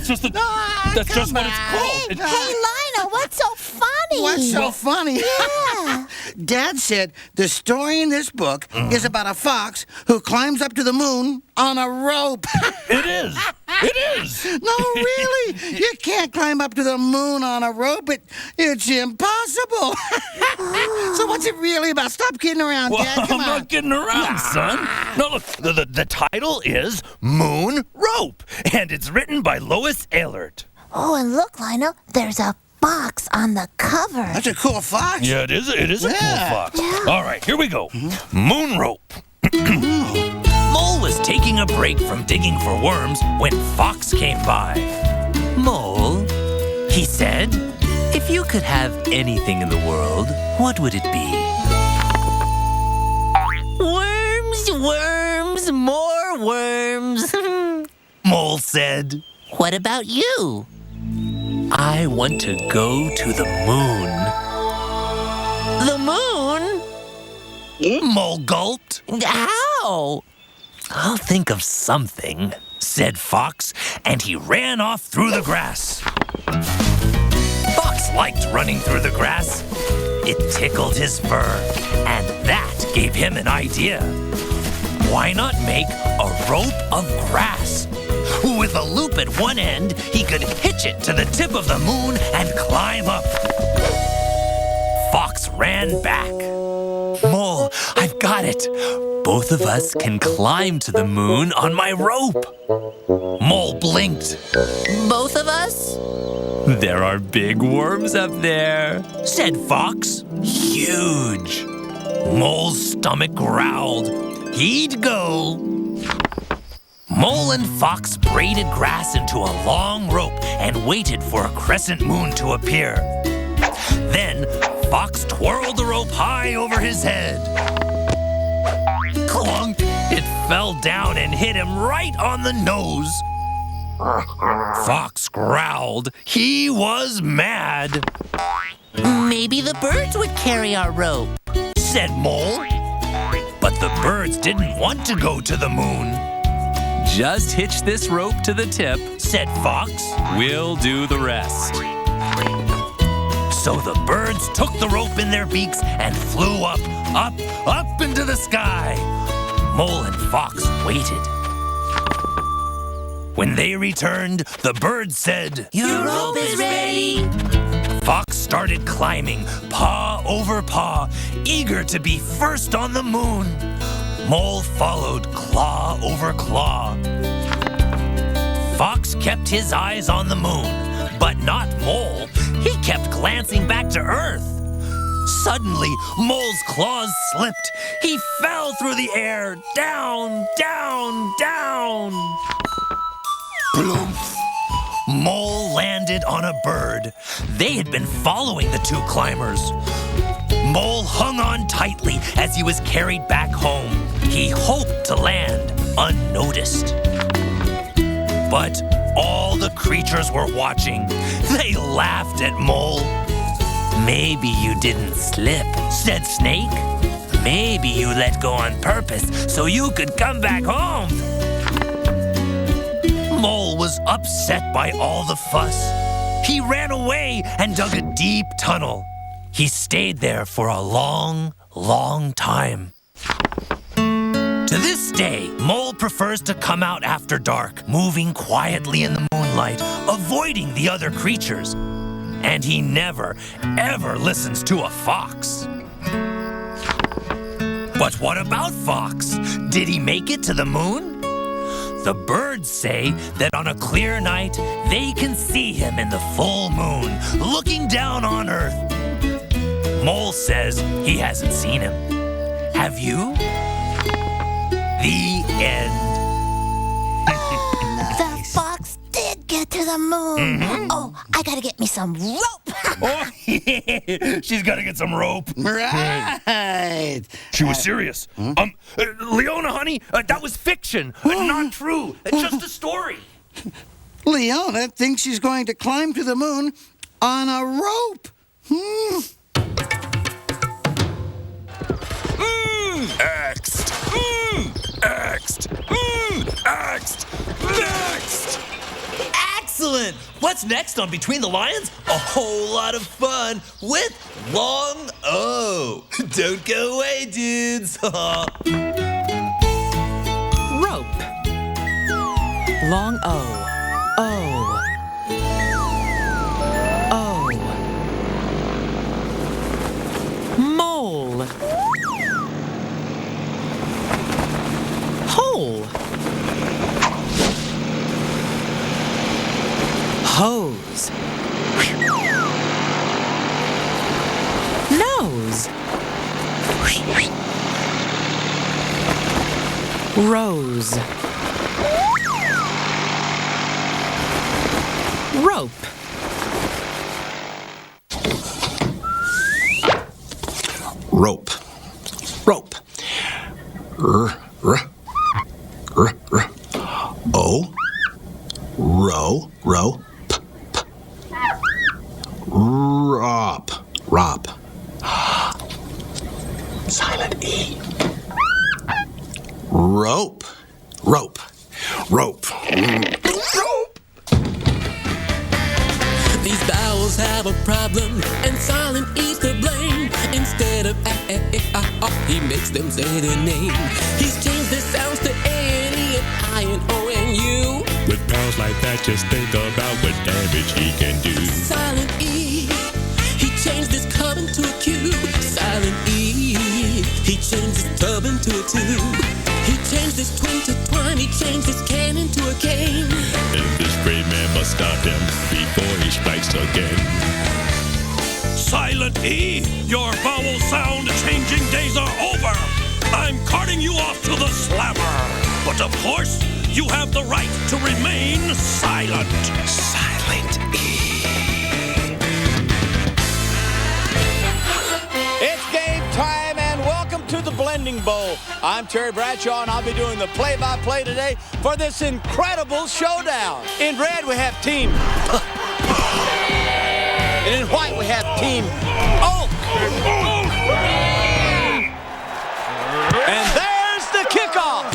That's just what it's called. Hey, Lionel, what's so funny? What's so funny? Yeah. Dad said the story in this book is about a fox who climbs up to the moon on a rope. It is. It is. No, really. You can't climb up to the moon on a rope. It's impossible. So what's it really about? Stop kidding around, Well, Dad. Come I'm on. not kidding around, son. No, look, the title is Moon Rope, and it's written by Lois Ehlert. Oh, and look, Lionel, there's a fox on the cover. That's a cool fox. Yeah, it is. It is a cool fox. Yeah. All right, here we go. Moon Rope. Mole was taking a break from digging for worms when Fox came by. Mole, he said, if you could have anything in the world, what would it be? Worms, worms, more worms. Mole said, what about you? I want to go to the moon. The moon? Mole gulped. How? I'll think of something, said Fox, and he ran off through the grass. Fox liked running through the grass. It tickled his fur, and that gave him an idea. Why not make a rope of grass? With a loop at one end, he could hitch it to the tip of the moon and climb up. Fox ran back. Mole, I've got it. Both of us can climb to the moon on my rope. Mole blinked. Both of us? There are big worms up there, said Fox. Huge. Mole's stomach growled. He'd go. Mole and Fox braided grass into a long rope and waited for a crescent moon to appear. Then Fox twirled the rope high over his head. Clunk! It fell down and hit him right on the nose. Fox growled. He was mad. Maybe the birds would carry our rope, said Mole. But the birds didn't want to go to the moon. Just hitch this rope to the tip, said Fox. We'll do the rest. So the birds took the rope in their beaks and flew up, up, up into the sky. Mole and Fox waited. When they returned, the birds said, "Your rope is ready." Fox started climbing, paw over paw, eager to be first on the moon. Mole followed, claw over claw. Fox kept his eyes on the moon, but not Mole. He kept glancing back to Earth. Suddenly, Mole's claws slipped. He fell through the air, down, down, down. Bloom! Mole landed on a bird. They had been following the two climbers. Mole hung on tightly as he was carried back home. He hoped to land unnoticed. But all the creatures were watching. They laughed at Mole. Maybe you didn't slip, said Snake. Maybe you let go on purpose so you could come back home. Mole was upset by all the fuss. He ran away and dug a deep tunnel. He stayed there for a long, long time. To this day, Mole prefers to come out after dark, moving quietly in the moonlight, avoiding the other creatures. And he never, ever listens to a fox. But what about Fox? Did he make it to the moon? The birds say that on a clear night, they can see him in the full moon, looking down on Earth. Mole says he hasn't seen him. Have you? The end. The fox did get to the moon. Mm-hmm. Oh, I gotta get me some rope. Oh, she's got to get some rope. Right. She was serious. Leona, honey, that was fiction, not true. Just a story. Leona thinks she's going to climb to the moon on a rope. Next. Next. Next. Next. Excellent! What's next on Between the Lions? A whole lot of fun with Long O. Don't go away, dudes. Rope. Long O. O. O. Mole. Hole. Hose. Nose. Rose. Rope. Rope. Rope. O. Row. Row. Rop. Rop. Silent E. Rope. Rope. Rope. Rope. These vowels have a problem, and silent E's to blame. Instead of he makes them say their name. He's changed the sounds to A-N-E and I and O and U. With powers like that, just think about what damage he can do. Silent E, he changed his cub into a Q. Silent E, he changed his tub into a tube. He changed his twin to twine, he changed his can into a cane. And this great man must stop him before he strikes again. Silent E, your vowel sound changing days are over. I'm carting you off to the slammer. But of course, you have the right to remain silent. Silent E. It's game time, and welcome to the Blending Bowl. I'm Terry Bradshaw, and I'll be doing the play-by-play today for this incredible showdown. In red, we have Team... and in white, we have Team Oak. And there's the kickoff.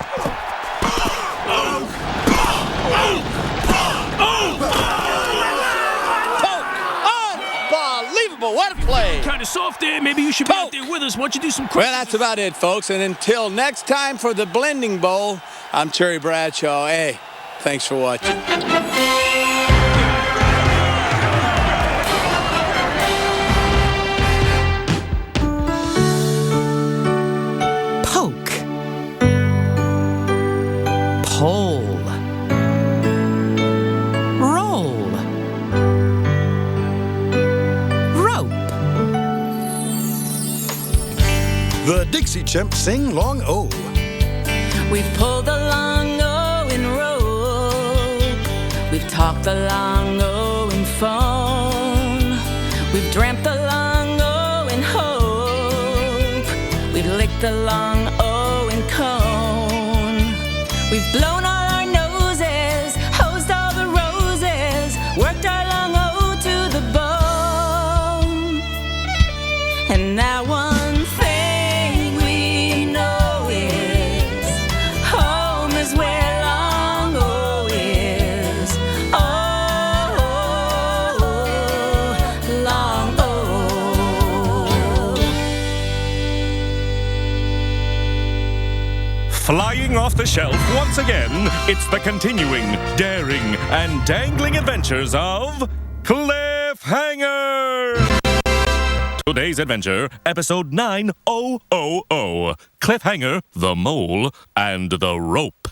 Unbelievable. What a play. Kind of soft there. Maybe you should be out there with us. Why don't you do some quick... Well, that's about it, folks. And until next time for the Blending Bowl, I'm Terry Bradshaw. Hey, thanks for watching. Poke. Pole. Roll. Rope. The Dixie Chimps sing Long O. We've pulled the long O in rope. We've talked the long O in phone. We've dreamt the long O in hope. We've licked the long O in cone. We've blown all our noses, hosed all the roses, worked our long O to the bone. And now one thing we know is home is where long O is. Oh, long O. Flying off the shelf once again, it's the continuing, daring, and dangling adventures of Cliffhanger! Today's adventure, episode 9000, Cliffhanger, the Mole, and the Rope.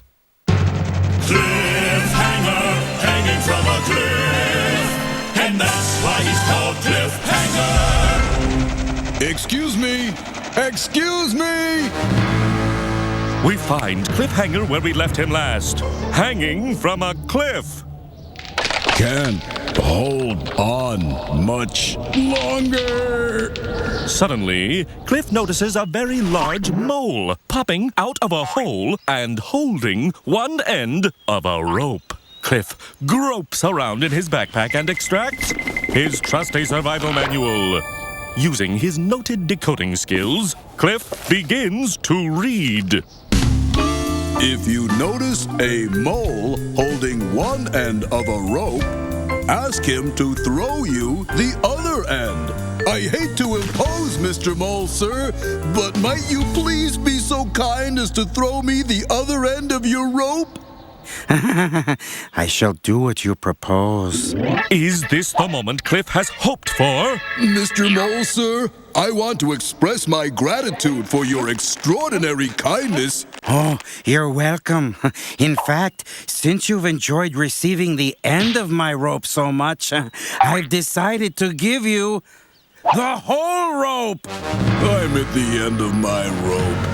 Cliffhanger, hanging from a cliff. And that's why he's called Cliffhanger. Excuse me. Excuse me. We find Cliffhanger where we left him last, hanging from a cliff. Can't hold on much longer. Suddenly, Cliff notices a very large mole popping out of a hole and holding one end of a rope. Cliff gropes around in his backpack and extracts his trusty survival manual. Using his noted decoding skills, Cliff begins to read. If you notice a mole holding one end of a rope, ask him to throw you the other end. I hate to impose, Mr. Mole, sir, but might you please be so kind as to throw me the other end of your rope? I shall do what you propose. Is this the moment Cliff has hoped for? Mr. Mole, sir, I want to express my gratitude for your extraordinary kindness. Oh, you're welcome. In fact, since you've enjoyed receiving the end of my rope so much, I've decided to give you the whole rope. I'm at the end of my rope.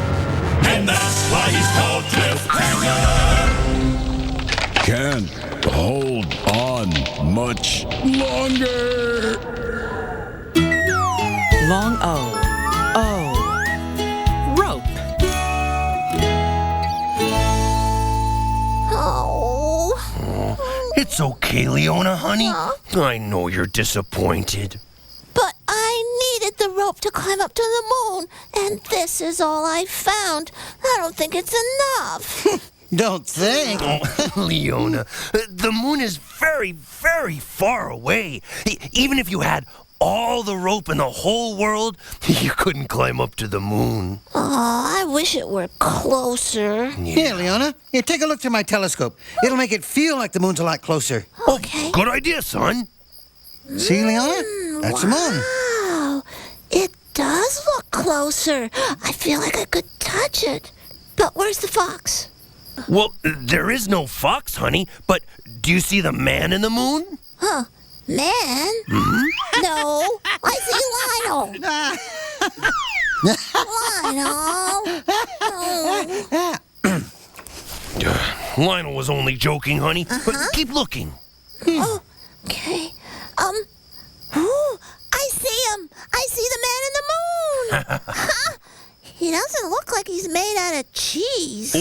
And that's why he's called Cliffhanger. Can't hold on much longer. Long O. O. Rope. Oh. It's okay, Leona, honey. I know you're disappointed. But I needed the rope to climb up to the moon, and this is all I found. I don't think it's enough. Don't think. Oh, Leona, the moon is very, very far away. Even if you had all the rope in the whole world, you couldn't climb up to the moon. Oh, I wish it were closer. Here, Leona. Here, take a look through my telescope. It'll make it feel like the moon's a lot closer. Okay. Oh, good idea, son. See, Leona? That's the moon. Wow. It does look closer. I feel like I could touch it. But where's the fox? Well, there is no fox, honey, but do you see the man in the moon? Huh. Man? Mm-hmm. No. I see Lionel. Lionel. Oh. Lionel was only joking, honey, but keep looking. Oh, okay. Ooh, I see him. I see the man in the moon. He doesn't look like he's made out of cheese.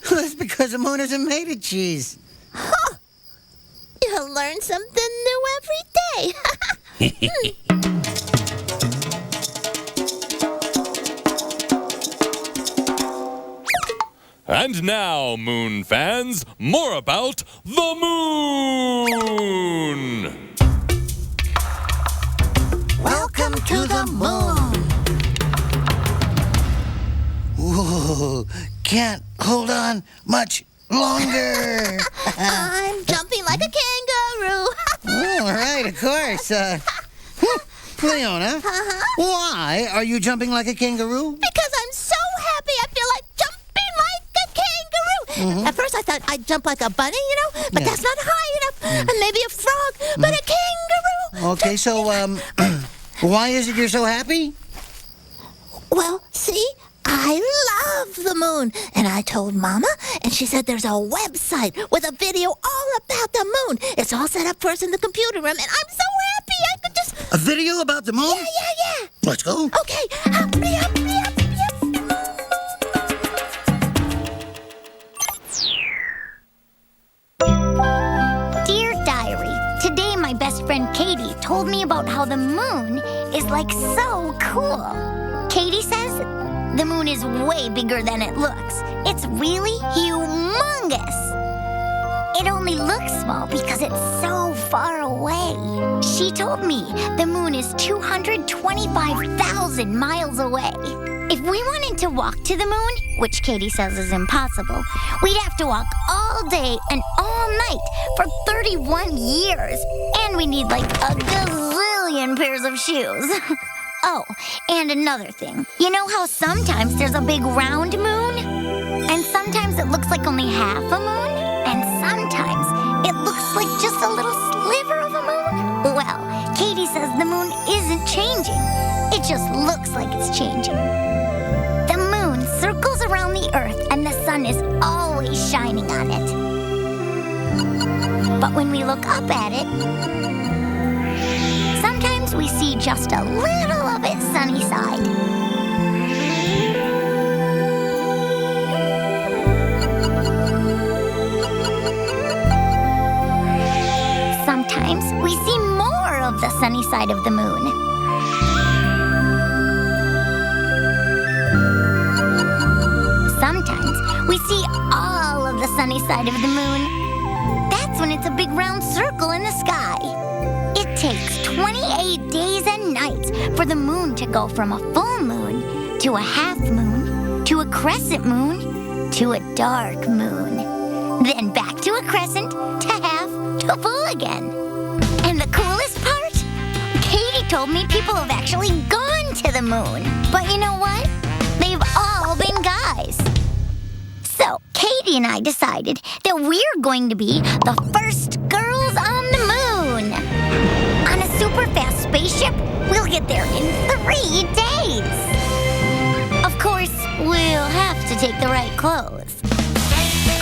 That's because the moon isn't made of cheese. Huh. You learn something new every day. And now, moon fans, more about the moon! Welcome to the moon. Whoa, can't hold on much longer. I'm jumping like a kangaroo. All right, of course. Leona, why are you jumping like a kangaroo? Because I'm so happy I feel like jumping like a kangaroo. At first I thought I'd jump like a bunny, but that's not high enough. And maybe a frog, but a kangaroo. Okay, so, why is it you're so happy? Well, see, I love the moon. And I told Mama, and she said there's a website with a video all about the moon. It's all set up for us in the computer room, and I'm so happy I could just... A video about the moon? Yeah. Let's go. Okay. Hurry up. Dear Diary, today my best friend Katie told me about how the moon is like so cool. Katie says the moon is way bigger than it looks. It's really humongous. It only looks small because it's so far away. She told me the moon is 225,000 miles away. If we wanted to walk to the moon, which Katie says is impossible, we'd have to walk all day and all night for 31 years. And we need like a gazillion pairs of shoes. Oh, and another thing. You know how sometimes there's a big round moon? And sometimes it looks like only half a moon? And sometimes it looks like just a little sliver of a moon? Well, Katie says the moon isn't changing. It just looks like it's changing. The moon circles around the Earth and the sun is always shining on it. But when we look up at it, sometimes we see just a little of its sunny side. Sometimes we see more of the sunny side of the moon. Sometimes we see all of the sunny side of the moon. That's That's when it's a big round circle in the sky. It takes 28 days and nights for the moon to go from a full moon to a half moon to a crescent moon to a dark moon. Then back to a crescent to half to full again. And the coolest part? Katie told me people have actually gone to the moon. But you know what? They've all been guys. So, Katie and I decided that we're going to be the first girls on the moon. On a super fast spaceship, we'll get there in 3 days. Of course, we'll have to take the right clothes.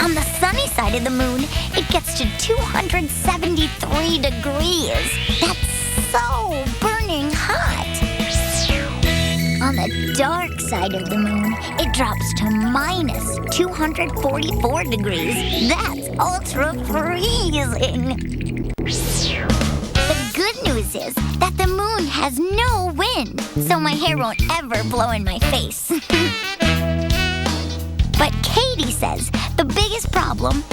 On the sunny side of the moon, it gets to 273 degrees. That's so burning hot. On the dark side of the moon, it drops to minus 244 degrees. That's ultra freezing. The good news is that the moon has no wind, so my hair won't ever blow in my face. But Katie says the biggest problem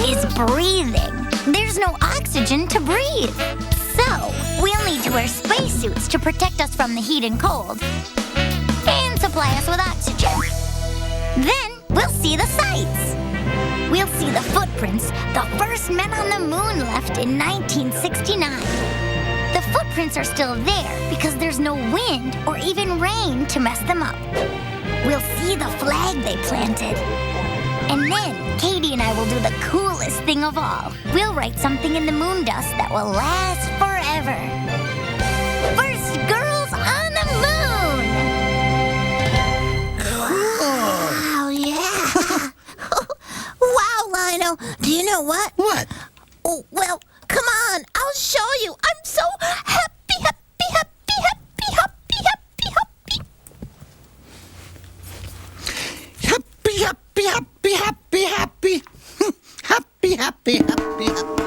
is breathing. There's no oxygen to breathe. So, we'll need to wear spacesuits to protect us from the heat and cold. And supply us with oxygen. Then, we'll see the sights. We'll see the footprints the first men on the moon left in 1969. The footprints are still there because there's no wind or even rain to mess them up. We'll see the flag they planted. And then, Katie and I will do the coolest thing of all. We'll write something in the moon dust that will last forever. First girls on the moon! Wow, yeah. Wow, Lionel. Do you know what? What? Oh, well, come on. I'll show you. I'm so happy, happy, happy, happy, happy, happy, happy. Happy, happy, happy, happy, happy. Happy, happy, happy, happy.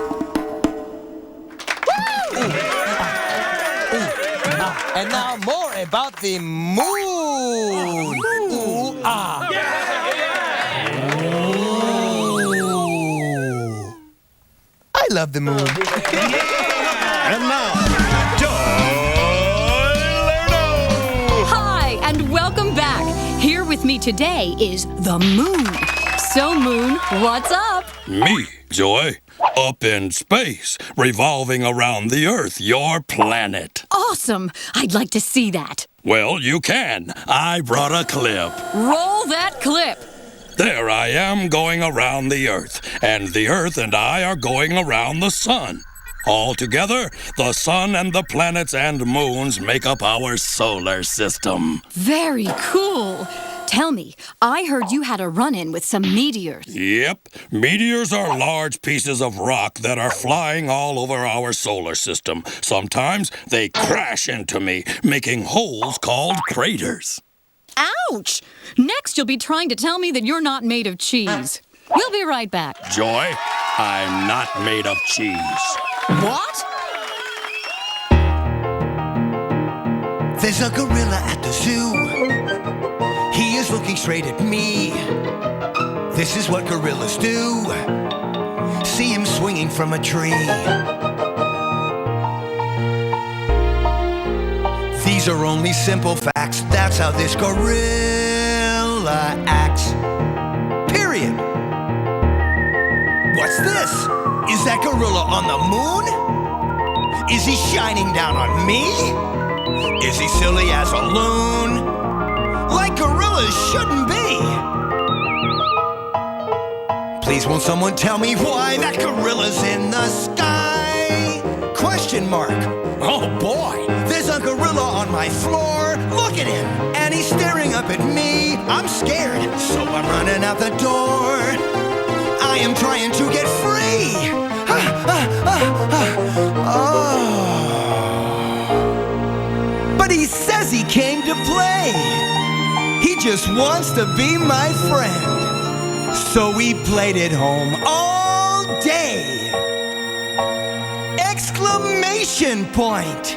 And now more about the moon. Ooh, ah. Ooh. I love the moon. And now, Hi, and welcome back. Here with me today is the moon. So, Moon, what's up? me, Joy, up in space, revolving around the Earth, your planet. Awesome. I'd like to see that. Well, you can. I brought a clip. Roll that clip. There I am going around the Earth, and the Earth and I are going around the Sun. Altogether, the Sun and the planets and moons make up our solar system. Very cool. Tell me, I heard you had a run-in with some meteors. Yep, meteors are large pieces of rock that are flying all over our solar system. Sometimes they crash into me, making holes called craters. Ouch! Next, you'll be trying to tell me that you're not made of cheese. We'll be right back. Joy, I'm not made of cheese. What? There's a gorilla at the zoo. He is looking straight at me. This is what gorillas do. See him swinging from a tree. These are only simple facts. That's how this gorilla acts. Period. What's this? Is that gorilla on the moon? Is he shining down on me? Is he silly as a loon? Like gorillas shouldn't be. Please won't someone tell me why that gorilla's in the sky? Question mark. Oh boy, there's a gorilla on my floor. Look at him, and he's staring up at me. I'm scared, so I'm running out the door. I am trying to get free. But he says he came to play. He just wants to be my friend. So we played it home all day. Exclamation point.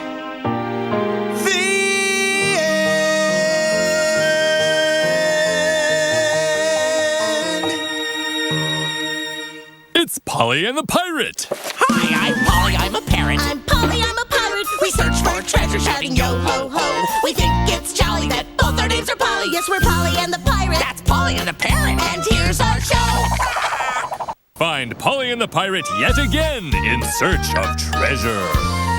The end. It's Polly and the Pirate. Hi, I'm Polly, I'm a parrot. I'm Polly, I'm a pirate. We search for treasure shouting yo ho ho. We think it's jolly that both our names are Polly. Yes, we're Polly and the pirate. That's Polly and the parrot, and here's our show. Find Polly and the Pirate yet again in search of treasure.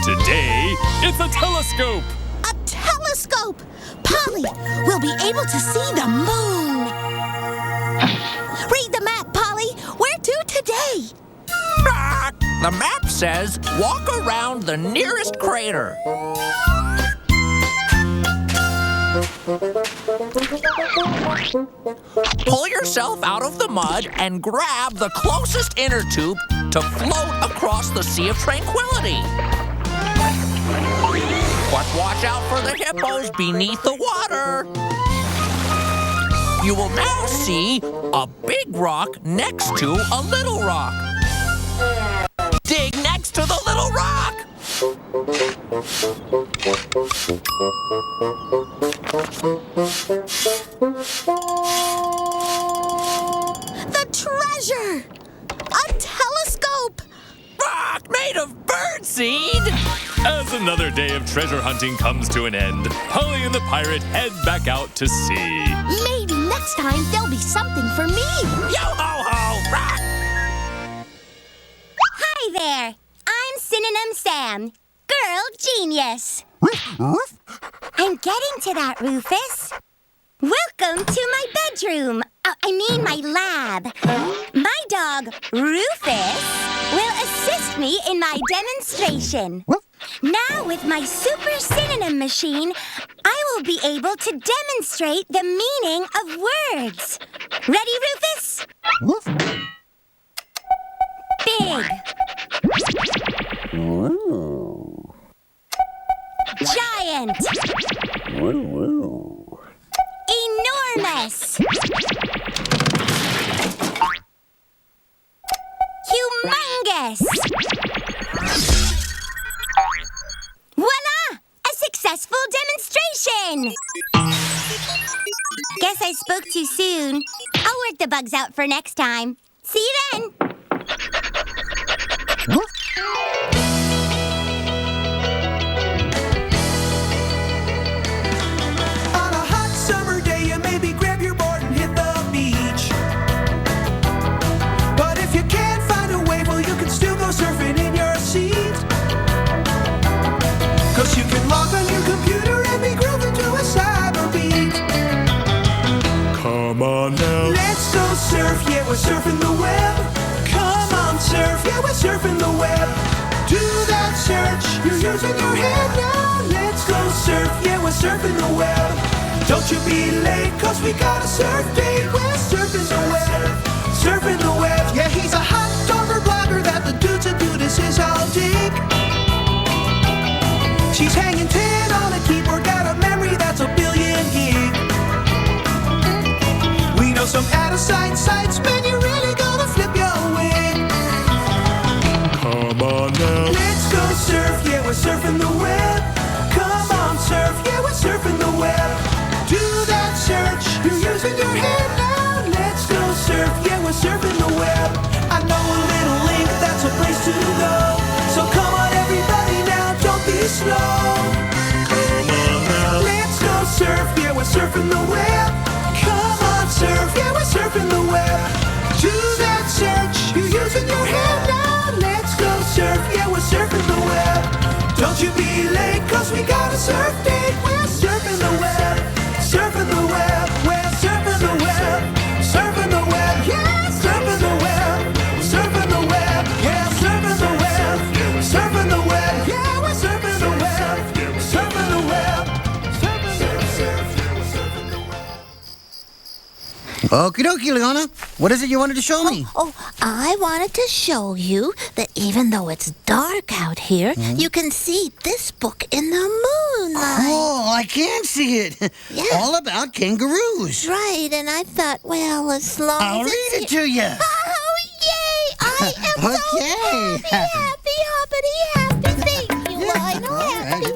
Today, it's a telescope. A telescope! Polly, we'll be able to see the moon. Read the map, Polly. Where to today? The map says walk around the nearest crater. Pull yourself out of the mud and grab the closest inner tube to float across the Sea of Tranquility. But watch out for the hippos beneath the water. You will now see a big rock next to a little rock. Dig next to the little rock. The treasure! A telescope! Rock made of birdseed! As another day of treasure hunting comes to an end, Polly and the Pirate head back out to sea. Maybe next time there'll be something for me. Yo-ho-ho, rock! Hi there. I'm Synonym Sam, girl genius. I'm getting to that, Rufus. Welcome to my bedroom. My lab. My dog, Rufus, will assist me in my demonstration. Now, with my super synonym machine, I will be able to demonstrate the meaning of words. Ready, Rufus? Big. Giant. Enormous. Humongous. Voila! A successful demonstration! Guess I spoke too soon. I'll work the bugs out for next time. See you then! On a hot summer day, you maybe grab your board and hit the beach. But if you can't find a wave, well, you can still go surfing in your seat. 'Cause you can log on your computer and be grooving to a cyber beat. Come on now. Let's go surf, yeah, we're surfing the web. Come on, surf, yeah, we're surfing the web. Do that search, you're using your head now. Let's go surf, yeah, we're surfing the web. Don't you be late, 'cause we got a surf date. We're surfing the web, surfing the web. Yeah, he's a hot dogger blogger that the dudes that do this is all dig. She's hanging 10 on a keyboard, got a memory that's a billion gig. We know some out-of-sight sites, man, you're really gonna flip your wig. Come on now. Let's go surf, yeah, we're surfing the web. Come on, surf, yeah, we're surfing the web. Do that search, you're using your head now. Let's go surf, yeah, we're surfing the web. I know a little link, that's a place to go. So come on, everybody now, don't be slow. Come on now. Let's go surf, yeah, we're surfing the web. Come on, surf, yeah, we're surfing the web. Do that search, you're using your head now. Let's go surf, yeah, we're surfing the web. Don't you be late, 'cause we got a surf date. We're surfing the web, surfing the web. We're surfing the web, surfing the web. Yeah, surfing the web, surfing the web. Yeah, surfing the web, surfing the web. Yeah, we're surfing the web, surfing the web. Okie dokie, Leona. What is it you wanted to show me? I wanted to show you that even though it's dark out here, you can see this book in the moonlight. Oh, I can see it. Yeah. All about kangaroos. Right, and I thought, well, as long I'll as read it to you. Oh, yay! I am Okay. so happy. Thank you, Lionel. Happy.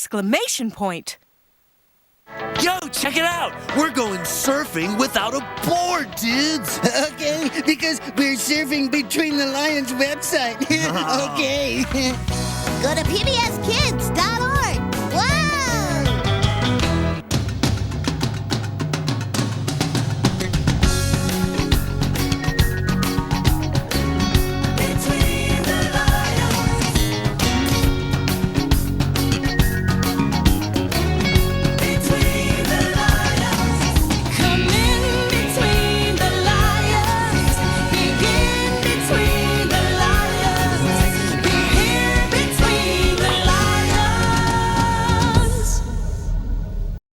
exclamation point. Yo, check it out! We're going surfing without a board, dudes! Okay, because we're surfing between the Lions website. Okay. Go to PBSKids.org.